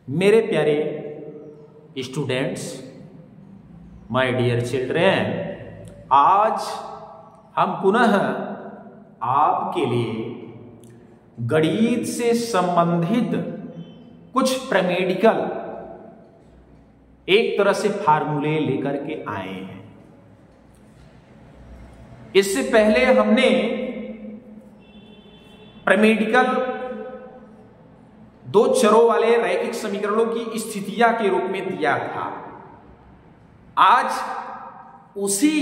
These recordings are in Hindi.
मेरे प्यारे स्टूडेंट्स, माय डियर चिल्ड्रन, आज हम पुनः आपके लिए गणित से संबंधित कुछ प्रैक्टिकल एक तरह से फार्मूले लेकर के आए हैं। इससे पहले हमने प्रैक्टिकल दो चरों वाले रैखिक समीकरणों की स्थितियां के रूप में दिया था। आज उसी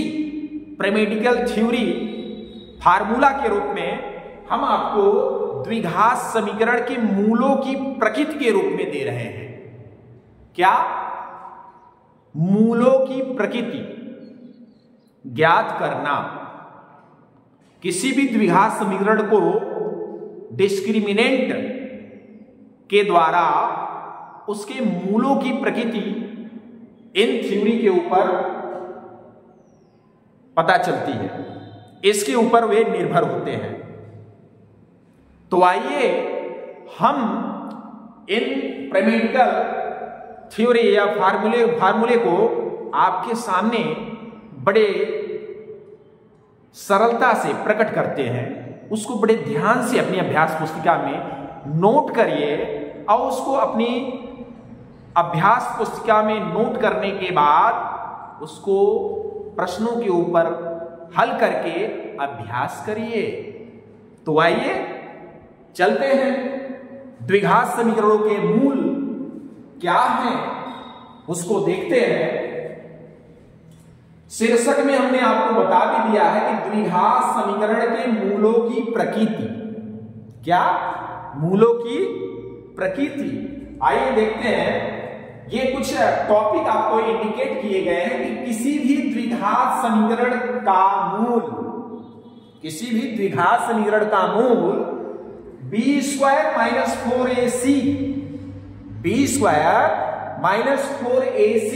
प्रैक्टिकल थ्योरी फार्मूला के रूप में हम आपको द्विघात समीकरण के मूलों की प्रकृति के रूप में दे रहे हैं। क्या? मूलों की प्रकृति ज्ञात करना। किसी भी द्विघात समीकरण को डिस्क्रिमिनेंट के द्वारा उसके मूलों की प्रकृति इन थ्योरी के ऊपर पता चलती है, इसके ऊपर वे निर्भर होते हैं। तो आइए हम इन प्रैक्टिकल थ्योरी या फार्मूले को आपके सामने बड़े सरलता से प्रकट करते हैं। उसको बड़े ध्यान से अपनी अभ्यास पुस्तिका में नोट करिए और उसको अपनी अभ्यास पुस्तिका में नोट करने के बाद उसको प्रश्नों के ऊपर हल करके अभ्यास करिए। तो आइए चलते हैं, द्विघात समीकरणों के मूल क्या हैं उसको देखते हैं। शीर्षक में हमने आपको बता भी दिया है कि द्विघात समीकरण के मूलों की प्रकृति। क्या? मूलों की प्रकृति। आइए देखते हैं, ये कुछ टॉपिक आपको इंडिकेट किए गए हैं कि किसी भी द्विघात समीकरण का मूल, किसी भी द्विघात समीकरण का मूल b² - 4ac, b² - 4ac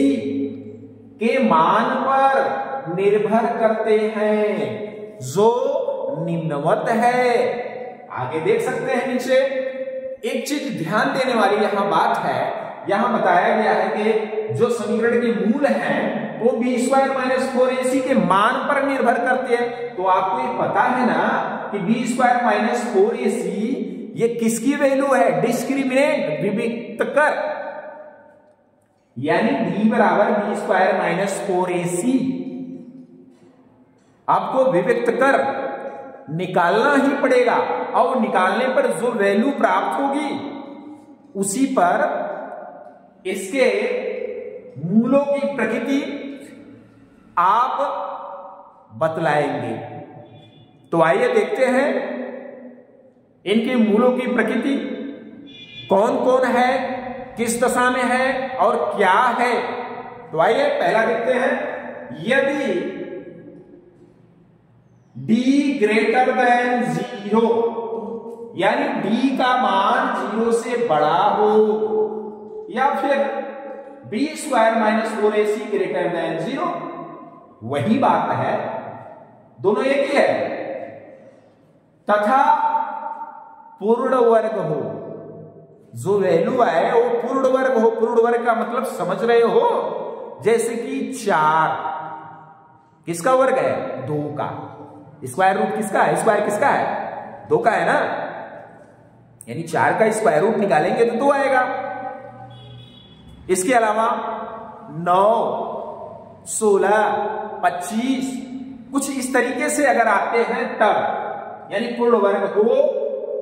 के मान पर निर्भर करते हैं, जो निम्नवत है। आगे देख सकते हैं नीचे। एक चीज ध्यान देने वाली यहां बात है, यहां बताया गया है कि जो समीकरण के मूल हैं वो b² - 4ac के मान पर निर्भर करते हैं। तो आपको ये पता है ना कि b² - 4ac ये किसकी वैल्यू है? डिस्क्रिमिनेंट, विविक्त कर, यानी d बराबर b² - 4ac। आपको विविक्त कर निकालना ही पड़ेगा और निकालने पर जो वैल्यू प्राप्त होगी उसी पर इसके मूलों की प्रकृति आप बतलाएंगे। तो आइए देखते हैं इनके मूलों की प्रकृति कौन कौन है, किस दशा में है और क्या है। तो आइए पहला देखते हैं, यदि d > 0 यानी d का मान 0 से बड़ा हो, या फिर b² - 4ac > 0, वही बात है, दोनों एक ही है, तथा पूर्ण वर्ग हो। जो वैल्यू है वो पूर्ण वर्ग हो। पूर्ण वर्ग का मतलब समझ रहे हो? जैसे कि 4 किसका वर्ग है? 2 का। स्क्वायर रूट किसका है? स्क्वायर किसका है? 2 का है ना, यानी 4 का स्क्वायर रूट निकालेंगे तो 2 आएगा। इसके अलावा 9, 16, 25 कुछ इस तरीके से अगर आते हैं तब, यानी पूर्ण वर्ग हो,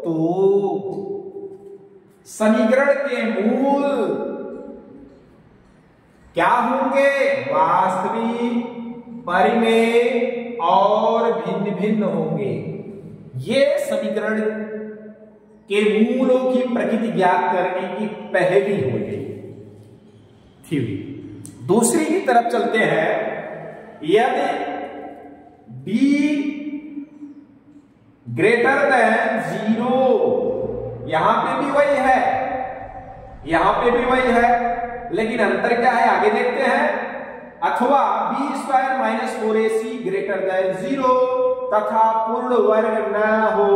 तो समीकरण के मूल क्या होंगे? वास्तविक, परिमेय और भिन्न भिन्न होंगे। ये समीकरण के मूलों की प्रकृति ज्ञात करने की पहली हो गई थ्योरी। दूसरी की तरफ चलते हैं, यदि d > 0, यहां पे भी वही है, यहां पे भी वही है, लेकिन अंतर क्या है आगे देखते हैं। अथवा b² - 4ac > 0 तथा पूर्ण वर्ग न हो,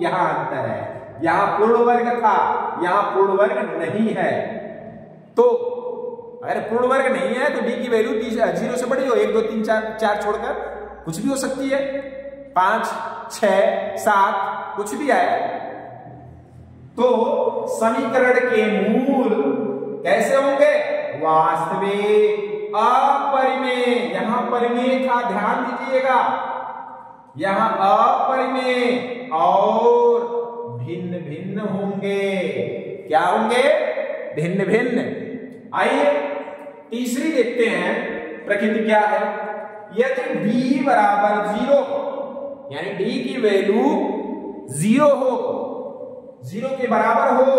यहां अंतर है। यहां पूर्ण वर्ग था, यहां पूर्ण वर्ग नहीं है। तो अगर पूर्ण वर्ग नहीं है तो डी की वैल्यू 0 से बड़ी हो, 1 2 3 4 छोड़कर कुछ भी हो सकती है, 5 6 7 कुछ भी आए। तो समीकरण के मूल कैसे होंगे? वास्तविक, अपरिमेय। यहां परिमेय था, ध्यान दीजिएगा, यहां अपरिमेय और भिन्न भिन्न होंगे। क्या होंगे? भिन्न भिन्न। आइए तीसरी देखते हैं, प्रकृति क्या है। यदि d बराबर 0, यानी d की वैल्यू 0 हो, 0 के बराबर हो,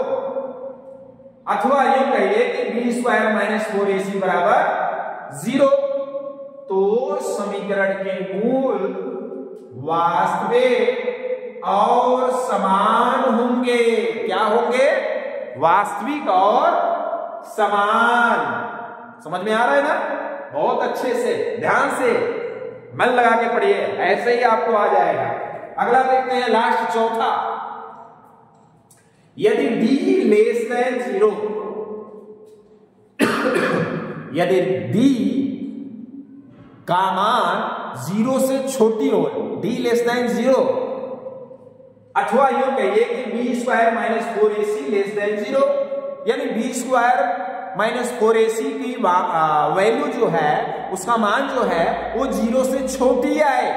अथवा यूं कहिए कि b स्क्वायर माइनस 4ac बराबर 0, तो समीकरण के मूल वास्तविक और समान होंगे। क्या होंगे? वास्तविक और समान। समझ में आ रहा है ना? बहुत अच्छे से, ध्यान से, मन लगा के पढ़िए, ऐसे ही आपको आ जाएगा। अगला देखते हैं, लास्ट चौथा। यदि d लेस देन 0, यदि d का मान 0 से छोटी हो, d लेस देन 0, अथवा यूं कहिए कि b square minus 4ac less than 0, यानी b स्क्वायर माइनस 4ac की वैल्यू जो है, उसका मान जो है वो 0 से छोटी आए,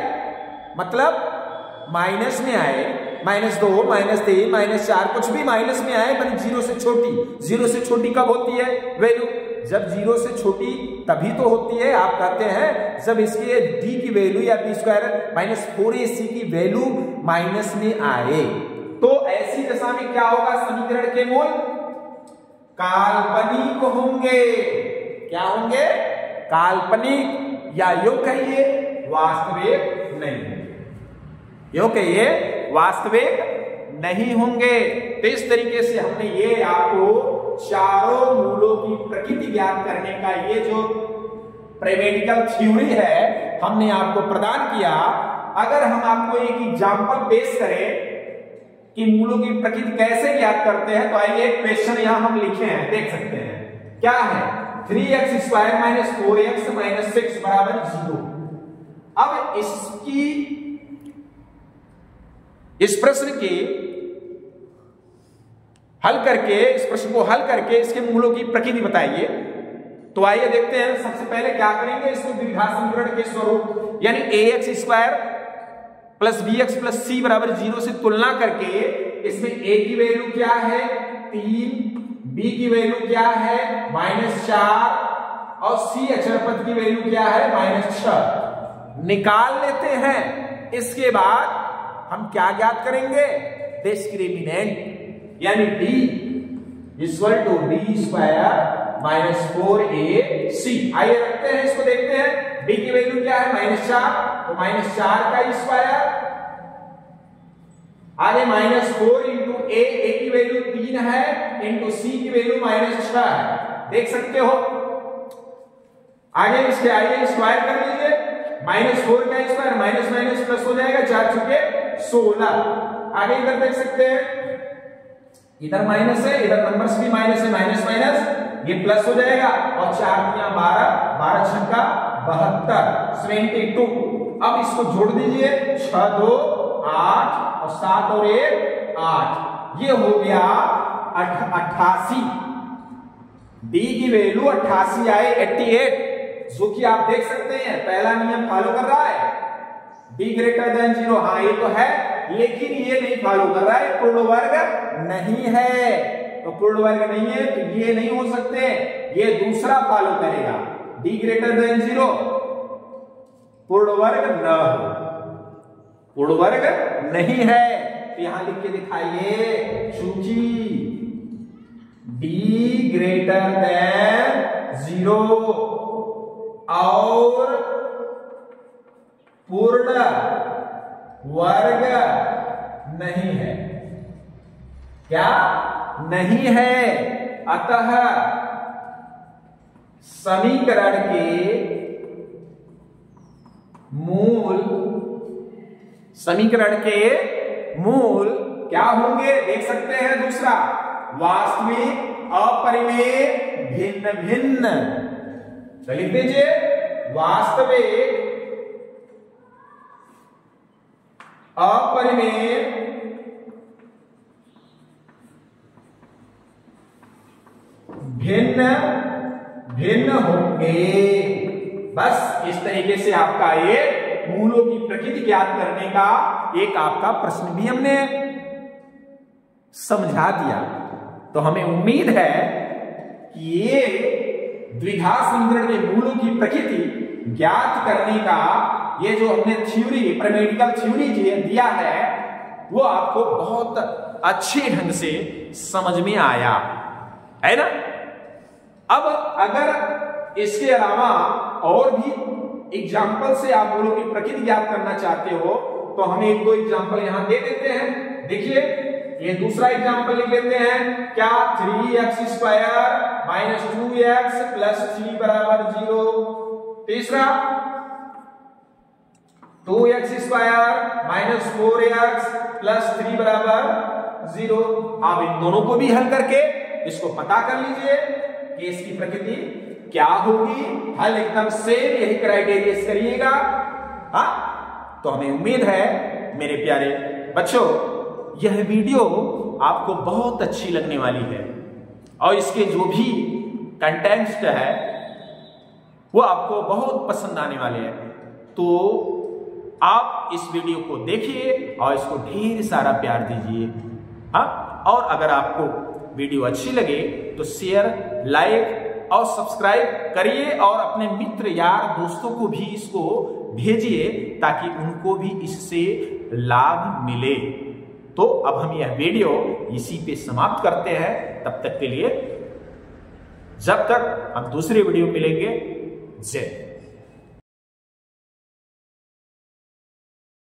मतलब माइनस में आए, -2 -3 -4 कुछ भी माइनस में आए, पर 0 से छोटी। 0 से छोटी कब होती है वैल्यू? जब 0 से छोटी तभी तो होती है, आप कहते हैं, जब इसके d की वैल्यू या b स्क्वायर माइनस 4ac की वैल्यू माइनस में आए। तो ऐसी दशा में क्या होगा? समीकरण के मूल काल्पनिक होंगे। क्या होंगे? काल्पनिक, या यूं कहिए वास्तविक नहीं, यूं कहिए वास्तविक नहीं होंगे। तो इस तरीके से हमने ये आपको चारों मूलों की प्रकृति ज्ञात करने का ये जो प्रैक्टिकल थ्योरी है, हमने आपको प्रदान किया। अगर हम आपको एक एग्जांपल पेश करें कि मूलों की प्रकृति कैसे ज्ञात करते हैं, तो आइए एक क्वेश्चन यहां हम लिखे हैं, देख सकते हैं क्या है। 3x square minus 4x minus 6 बराबर 0। अब इस प्रश्न के हल करके, इस प्रश्न को हल करके इसके मूलों की प्रकृति बताइए। तो आइए देखते हैं। सबसे पहले क्या करेंगे, इसको द्विघात समीकरण के स्वरूप, यानी ax square plus bx plus c बराबर 0 से तुलना करके इसमें a की वैल्यू क्या है 3, b की वैल्यू क्या है -4 और c अचर पद की वैल्यू क्या है -6 निकाल लेते हैं। इसके बाद हम क्या ज्ञात करेंगे? डिस्क्रिमिनेंट, यानी d equal to b square minus 4ac। आइए रखते हैं, इसको देखते हैं। b की वैल्यू क्या है -4, तो -4 का स्क्वायर, आगे -4 इंटू a की वैल्यू 3 है, इंटू c की वैल्यू -6 है, देख सकते हो। आगे इसके आइए स्क्वायर कर लीजिए, -4 का स्क्वायर माइनस माइनस प्लस हो जाएगा, 4 चुके 16। आगे इधर देख सकते हैं, इधर माइनस है, इधर नंबर्स भी माइनस है, माइनस माइनस ये प्लस हो जाएगा, और 4 12, 12 छक्का 72, 72। अब इसको जोड़ दीजिए, 6 2 8 और 7 और 1 8, ये हो गया 88। डी की वैल्यू 88 आए, 88, जो कि आप देख सकते हैं पहला नियम फॉलो कर रहा है, डी ग्रेटर देन 0। हाँ ये तो है, लेकिन ये नहीं फॉलो कर रहा है, पूर्ण वर्ग नहीं है। तो पूर्ण वर्ग नहीं है तो ये नहीं हो सकते, ये दूसरा फॉलो करेगा, डी ग्रेटर देन 0, पूर्ण वर्ग न हो, पूर्ण वर्ग नहीं है। तो यहां लिख के दिखाइए, चूंकि डी ग्रेटर देन 0 और पूर्ण वर्ग नहीं है, क्या नहीं है, अतः समीकरण के मूल क्या होंगे देख सकते हैं। दूसरा, वास्तविक, अपरिमेय, भिन्न भिन्न। तो लिख दीजिए वास्तविक, अपरिमेय, भिन्न भिन्न होंगे। बस इस तरीके से आपका ये मूलों की प्रकृति ज्ञात करने का एक आपका प्रश्न भी हमने समझा दिया। तो हमें उम्मीद है कि ये द्विघात समीकरण के मूलों की प्रकृति ज्ञात करने का ये जो हमने थ्योरी, प्रैक्टिकल थ्योरी दिया है, वो आपको बहुत अच्छे ढंग से समझ में आया है ना। अब अगर इसके अलावा और भी एग्जाम्पल से आप मूलों की प्रकृति ज्ञात करना चाहते हो तो हमें एक दो एग्जाम्पल यहां दे देते हैं। देखिए ये दूसरा एग्जाम्पल लिख लेते हैं। क्या 3x square minus 2x plus 3 बराबर 0। तीसरा 2x square minus 4x plus 3 बराबर 0। आप इन दोनों को भी हल करके इसको पता कर लीजिए कि इसकी प्रकृति क्या होगी। हल एकदम सेम यही क्राइटेरिया करिएगा। हाँ, तो हमें उम्मीद है मेरे प्यारे बच्चों यह वीडियो आपको बहुत अच्छी लगने वाली है और इसके जो भी कंटेंट है वो आपको बहुत पसंद आने वाले हैं। तो आप इस वीडियो को देखिए और इसको ढेर सारा प्यार दीजिए। हाँ, और अगर आपको वीडियो अच्छी लगे तो शेयर, लाइक और सब्सक्राइब करिए और अपने मित्र, यार, दोस्तों को भी इसको भेजिए ताकि उनको भी इससे लाभ मिले। तो अब हम यह वीडियो इसी पे समाप्त करते हैं। तब तक के लिए, जब तक हम दूसरे वीडियो मिलेंगे, जय।